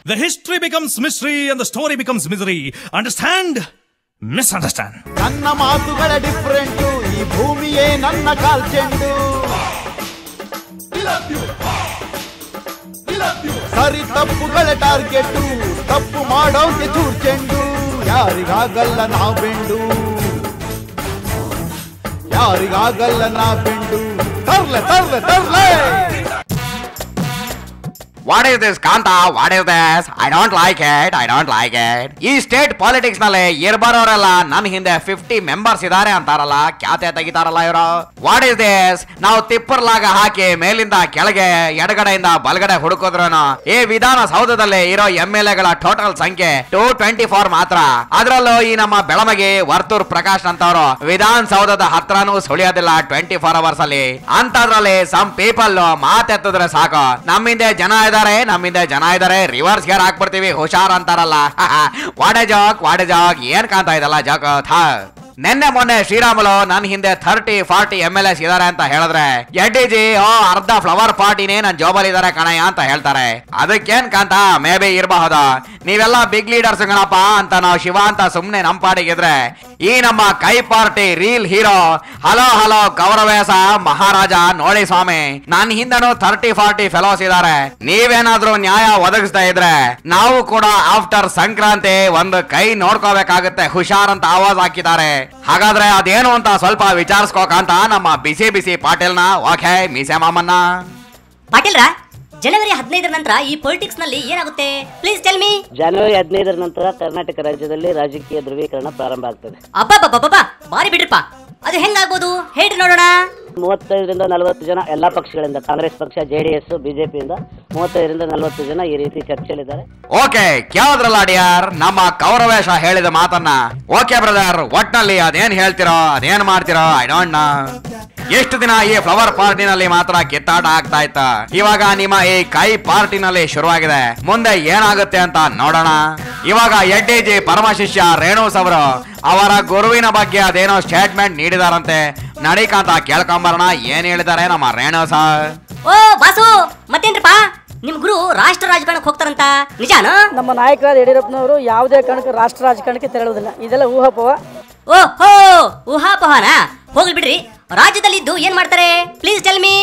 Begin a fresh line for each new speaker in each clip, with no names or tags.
The history becomes mystery and the story becomes misery. Understand? Misunderstand.
ನನ್ನ ಮಾತುಗಳ different, ಈ ಭೂಮಿಯೇ ನನ್ನ ಕಾಲ್ಚೆಂಡು. ಸರಿ ತಪ್ಪುಗಳ ಟಾರ್ಗೆಟ್, ತಪ್ಪು ಮಾಡೋಕೆ ಚೂರ್ಚೆಂಡು. ಯಾರಿಗಾಗಲ್ಲ ನಾ ಬೆಂಡು, ಯಾರಿಗಾಗಲ್ಲ ನಾ ಬೆಂಡು. ತರ್ಲೆ ತರ್ಲೆ ತರ್ಲೆ.
What is this, Kanta? What is this? I don't like it. I don't like it. ಈ ಸ್ಟೇಟ್ ಪಾಲಿಟಿಕ್ಸ್ ನಲ್ಲಿ ಇರ್ಬರೋರೆಲ್ಲ ನನ್ನ ಹಿಂದೆ 50 ಮೆಂಬರ್ಸ್ ಇದಾರೆ ಅಂತಾರಲ್ಲ, ಖ್ಯಾತೆ ತೆಗಿತಾರಲ್ಲ ಇವರು. What is this? ನಾವು ತಿಪ್ಪರ್ಲಾಗ ಹಾಕಿ ಮೇಲಿಂದ ಕೆಳಗೆ ಎಡಗಡೆಯಿಂದ ಬಲಗಡೆ ಹುಡುಕೋದ್ರೂ ಈ ವಿಧಾನಸೌಧದಲ್ಲಿ ಇರೋ MLA ಗಳ ಟೋಟಲ್ ಸಂಖ್ಯೆ 224 ಮಾತ್ರ. ಅದ್ರಲ್ಲೂ ಈ ನಮ್ಮ ಬೆಳಮಗಿ ವರ್ತೂರ್ ಪ್ರಕಾಶ್ ಅಂತವ್ರು ವಿಧಾನಸೌಧದ ಹತ್ರನೂ ಸುಳಿಯೋದಿಲ್ಲ 24 ಅವರ್ಸ್ ಅಲ್ಲಿ. ಅಂತದ್ರಲ್ಲಿ ಸಮ್ ಪೀಪಲ್ ಮಾತೆತ್ತಿದ್ರೆ ಸಾಕು, ನಮ್ಮಿಂದ ನಮ್ಮಿಂದ ಜನ ಇದಾರೆ, ರಿವರ್ಸ್ ಗೇರ್ ಹಾಕ್ಬಿಡ್ತೀವಿ ಹುಷಾರ್ ಅಂತಾರಲ್ಲ. ವಾಡೆ ಜಾಕ್ ಏನ್ ಕಾಣ್ತಾ ಇದಲ್ಲ ಜಾಕ್. ನೆನ್ನೆ ಮೊನ್ನೆ ಶ್ರೀರಾಮುಲು ನನ್ನ ಹಿಂದೆ 30-40 MLAs ಇದಾರೆ ಅಂತ ಹೇಳಿದ್ರೆ ಎಡ್ಡಿಜಿ ಅರ್ಧ ಫ್ಲವರ್ ಪಾರ್ಟಿನೇ ನನ್ ಜೋಬಲ್ ಇದಾರೆ ಕಣಯ್ಯ ಅಂತ ಹೇಳ್ತಾರೆ. ಅದಕ್ಕೇನ್ ಕಾಂತ ಮೇ ಬಿ ಇರಬಹುದು, ನೀವೆಲ್ಲ ಬಿಗ್ ಲೀಡರ್ಸ್ ಗಣಪ್ಪ ಅಂತ ನಾವು ಶಿವ ಅಂತ ಸುಮ್ನೆ ನಮ್ ಪಾಡಿಗಿದ್ರೆ, ಈ ನಮ್ಮ ಕೈ ಪಾರ್ಟಿ ರೀಲ್ ಹೀರೋ ಹಲೋ ಗೌರವೇಶ ಮಹಾರಾಜ ನೋಡಿ ಸ್ವಾಮಿ, ನನ್ ಹಿಂದನು 30-40 ಫೆಲೋಸ್ ಇದಾರೆ. ನೀವೇನಾದ್ರೂ ನ್ಯಾಯ ಒದಗಿಸ್ತಾ ಇದ್ರೆ ನಾವು ಕೂಡ ಆಫ್ಟರ್ ಸಂಕ್ರಾಂತಿ ಒಂದು ಕೈ ನೋಡ್ಕೋಬೇಕಾಗುತ್ತೆ ಹುಷಾರ್ ಅಂತ ಆವಾಜ್ ಹಾಕಿದ್ದಾರೆ. ಹಾಗಾದ್ರೆ ಅದೇನು ಅಂತ ಸ್ವಲ್ಪ ವಿಚಾರಿಸ್ಕೋಕಂತ ನಮ್ಮ ಬಿಸಿ ಪಾಟೀಲ್ನ ಓಕೆ ಮೀಸೆ ಮಾಮನ್ನ.
ಪಾಟೀಲ್ರ, ಜನವರಿ 15 ನಂತರ ಈ ಪೊಲಿಟಿಕ್ಸ್ ನಲ್ಲಿ ಏನಾಗುತ್ತೆ ಪ್ಲೀಸ್ ಟೆಲ್ ಮಿ.
ಜನವರಿ 15 ನಂತರ ಕರ್ನಾಟಕ ರಾಜ್ಯದಲ್ಲಿ ರಾಜಕೀಯ ಧ್ರುವೀಕರಣ ಪ್ರಾರಂಭ ಆಗ್ತದೆ.
ಅಬ್ಬಬ್ಬಬ್ಬಬ್ಬ, ಬಾರಿ ಬಿಡ್ರಪ್ಪ, ಅದು ಹೆಂಗಾಗ್ಬೋದು ಹೇಳ್ರಿ ನೋಡೋಣ.
35ರಿಂದ 40 ಜನ ಎಲ್ಲಾ ಪಕ್ಷಗಳಿಂದ, ಕಾಂಗ್ರೆಸ್ ಪಕ್ಷ, JDS, ಬಿಜೆಪಿಯಿಂದ 35ರಿಂದ 40 ಜನ ಈ ರೀತಿ ಚರ್ಚೆಯಲ್ಲಿದ್ದಾರೆ.
ಓಕೆ, ಕೇಳಿದ್ರಲ್ಲ ಡಿಯರ್ ನಮ್ಮ ಕೌರವೇಶ ಹೇಳಿದ ಮಾತನ್ನ. ಓಕೆ ಬ್ರದರ್, ಒಟ್ನಲ್ಲಿ ಅದೇನ್ ಹೇಳ್ತಿರೋ ಅದೇನ್ ಮಾಡ್ತಿರೋ ಐ ಡೋಂಟ್ ನೋ. ಎಷ್ಟು ದಿನ ಈ ಫ್ಲವರ್ ಪಾರ್ಟಿನಲ್ಲಿ ಮಾತ್ರ ಕಿತ್ತಾಟ ಆಗ್ತಾ ಇತ್ತ, ಇವಾಗ ನಿಮ್ಮ ಈ ಕೈ ಪಾರ್ಟಿನಲ್ಲಿ ಶುರುವಾಗಿದೆ. ಮುಂದೆ ಏನಾಗುತ್ತೆ ಅಂತ ನೋಡೋಣ. ಇವಾಗ ಎಡ್ಡಿಜಿ ಪರಮ ಶಿಷ್ಯ ರೇಣುಸ್ ಅವರು ಅವರ ಗುರುವಿನ ಬಗ್ಗೆ ಅದೇನೋ ಸ್ಟೇಟ್ಮೆಂಟ್ ನೀಡಿದಾರಂತೆ. ನಡಿಕಾಂತ ಕೇಳ್ಕೊಂಬರೋಣ ಏನ್ ಹೇಳಿದ್ದಾರೆ ನಮ್ಮ ರೇಣುಸ.
ಓ ಬಾಸು, ಮತ್ತೇನ್ರಪ್ಪ ನಿಮ್ ಗುರು ರಾಷ್ಟ್ರ ರಾಜಕಾರಣಕ್ಕೆ ಹೋಗ್ತಾರಂತ ನಿಜಾನ?
ನಮ್ಮ ನಾಯಕರಾದ ಯಡಿಯೂರಪ್ಪನವರು ಯಾವುದೇ ಕಾರಣಕ್ಕೆ ರಾಷ್ಟ್ರ ರಾಜಕಾರಣಕ್ಕೆ ತೆರಳುವುದಿಲ್ಲ, ಇದೆಲ್ಲ ಊಹಾಪೋಹ.
ಓಹೋ, ಊಹಾಪೋಹನ ಹೋಗ್ಲಿ ಬಿಡ್ರಿ. ರಾಜ್ಯದಲ್ಲಿದ್ದು ಏನ್ ಮಾಡ್ತಾರೆ ಪ್ಲೀಸ್ ಟೆಲ್ ಮಿ.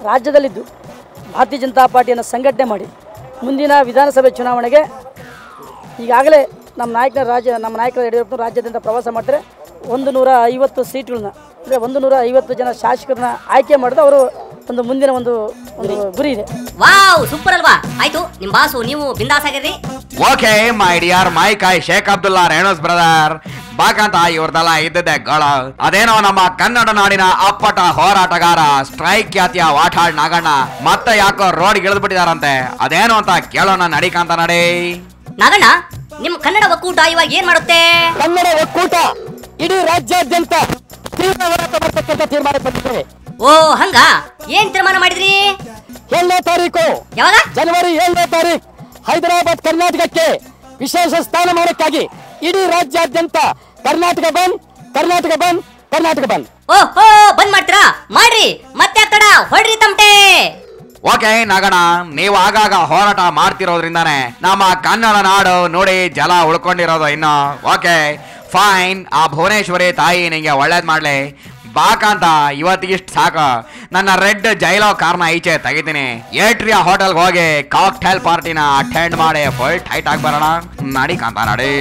ರಾಜ್ಯದಲ್ಲಿದ್ದು ಭಾರತೀಯ ಜನತಾ ಪಾರ್ಟಿಯನ್ನು ಸಂಘಟನೆ ಮಾಡಿ ಮುಂದಿನ ವಿಧಾನಸಭೆ ಚುನಾವಣೆಗೆ ಈಗಾಗಲೇ ನಮ್ಮ ನಾಯಕರ ಯಡಿಯೂರಪ್ಪನವರು ರಾಜ್ಯದಿಂದ ಪ್ರವಾಸ ಮಾಡ್ತಾರೆ. 150 ಸೀಟ್ಗಳನ್ನ ಅಂದರೆ 150 ಜನ ಶಾಸಕರನ್ನ ಆಯ್ಕೆ ಮಾಡಿದ್ರೆ ಅವರು ಒಂದು ಮುಂದಿನ ಒಂದು ಗುರಿ ಇದೆ.
ವಾವ್, ಸೂಪರ್ ಅಲ್ವಾ? ಆಯ್ತು, ನಿಮ್ ಬಾಸು ನೀವು ಬಿಂದಾಸ್ ಆಗಿರ್ರಿ.
ಓಕೆ ಮೈ ಡಿಯರ್ ಮೈ ಕೈ ಶೇಖ್ ಅಬ್ದುಲ್ಲಾ ರೇಣುಸ್ ಬ್ರದರ್ ಬಾಕಂತ ಇವ್ರದೆಲ್ಲ ಇದ್ದದೆ ಗಳ. ಅದೇನೋ ನಮ್ಮ ಕನ್ನಡ ನಾಡಿನ ಅಪ್ಪಟ ಹೋರಾಟಗಾರ ಸ್ಟ್ರೈಕ್ ಖ್ಯಾತಿಯ ವಾಟಾಳ್ ನಾಗಣ್ಣ ಮತ್ತೆ ಯಾಕೋ ರೋಡ್ ಇಳಿದು ಬಿಟ್ಟಿದಾರಂತೆ. ಅದೇನು ಅಂತ ಕೇಳೋಣ ನಡಿಕಂತ ನಡಿ.
ನಾಗಣ್ಣ, ನಿಮ್ ಕನ್ನಡ ಒಕ್ಕೂಟ ಇವಾಗ ಏನ್ ಮಾಡುತ್ತೆ?
ಕನ್ನಡ ಒಕ್ಕೂಟ ಇಡೀ ರಾಜ್ಯಾದ್ಯಂತ ತೀವ್ರ ಹೋರಾಟ ಮಾಡತಕ್ಕಂತ ತೀರ್ಮಾನ ಬಂದಿದ್ದೇವೆ.
ಓ ಹಂಗ, ಏನ್ ತೀರ್ಮಾನ ಮಾಡಿದ್ರಿ?
7ನೇ ತಾರೀಕು,
ಯಾವಾಗ?
ಜನವರಿ 7ನೇ ತಾರೀಕು ಹೈದರಾಬಾದ್ ಕರ್ನಾಟಕಕ್ಕೆ ವಿಶೇಷ ಸ್ಥಾನಮಾನಕ್ಕಾಗಿ ಇಡೀ ರಾಜ್ಯಾದ್ಯಂತ ಕರ್ನಾಟಕ ಬಂದ್, ಕರ್ನಾಟಕ ಬಂದ್, ಕರ್ನಾಟಕ ಬಂದ್.
ಓಹೋ, ಬಂದ್ ಮಾಡ್ತೀರಾ? ಮಾಡ್ರಿ, ಮತ್ತೆ ತಡ ಹೊಡ್ರಿ ತಮಟೆ.
ಓಕೆ ನಾಗಣ್ಣ, ನೀವು ಆಗಾಗ ಹೋರಾಟ ಮಾಡ್ತಿರೋದ್ರಿಂದಾನೆ ನಮ್ಮ ಕನ್ನಡ ನಾಡು ನೋಡಿ ಜಲ ಉಳ್ಕೊಂಡಿರೋದು ಇನ್ನು. ಓಕೆ ಫೈನ್, ಆ ಭುವನೇಶ್ವರಿ ತಾಯಿ ನಿಂಗೆ ಒಳ್ಳೇದ್ ಮಾಡ್ಲಿ. ಬಾಕಂತ ಇವತ್ತಿಗಿಷ್ಟು ಸಾಕು. ನನ್ನ ರೆಡ್ ಜೈಲೋ ಕಾರ್ನ ಈಚೆ ತೆಗಿತೀನಿ. ಏಟ್ರಿಯಾ ಹೋಟೆಲ್ಗೆ ಹೋಗಿ ಕಾಕ್ಟೈಲ್ ಪಾರ್ಟಿನ ಅಟೆಂಡ್ ಮಾಡಿ ಫುಲ್ ಟೈಟ್ ಆಗಿ ಬರೋಣ. ನಡಿ ಕಾಂತ ನಡಿ.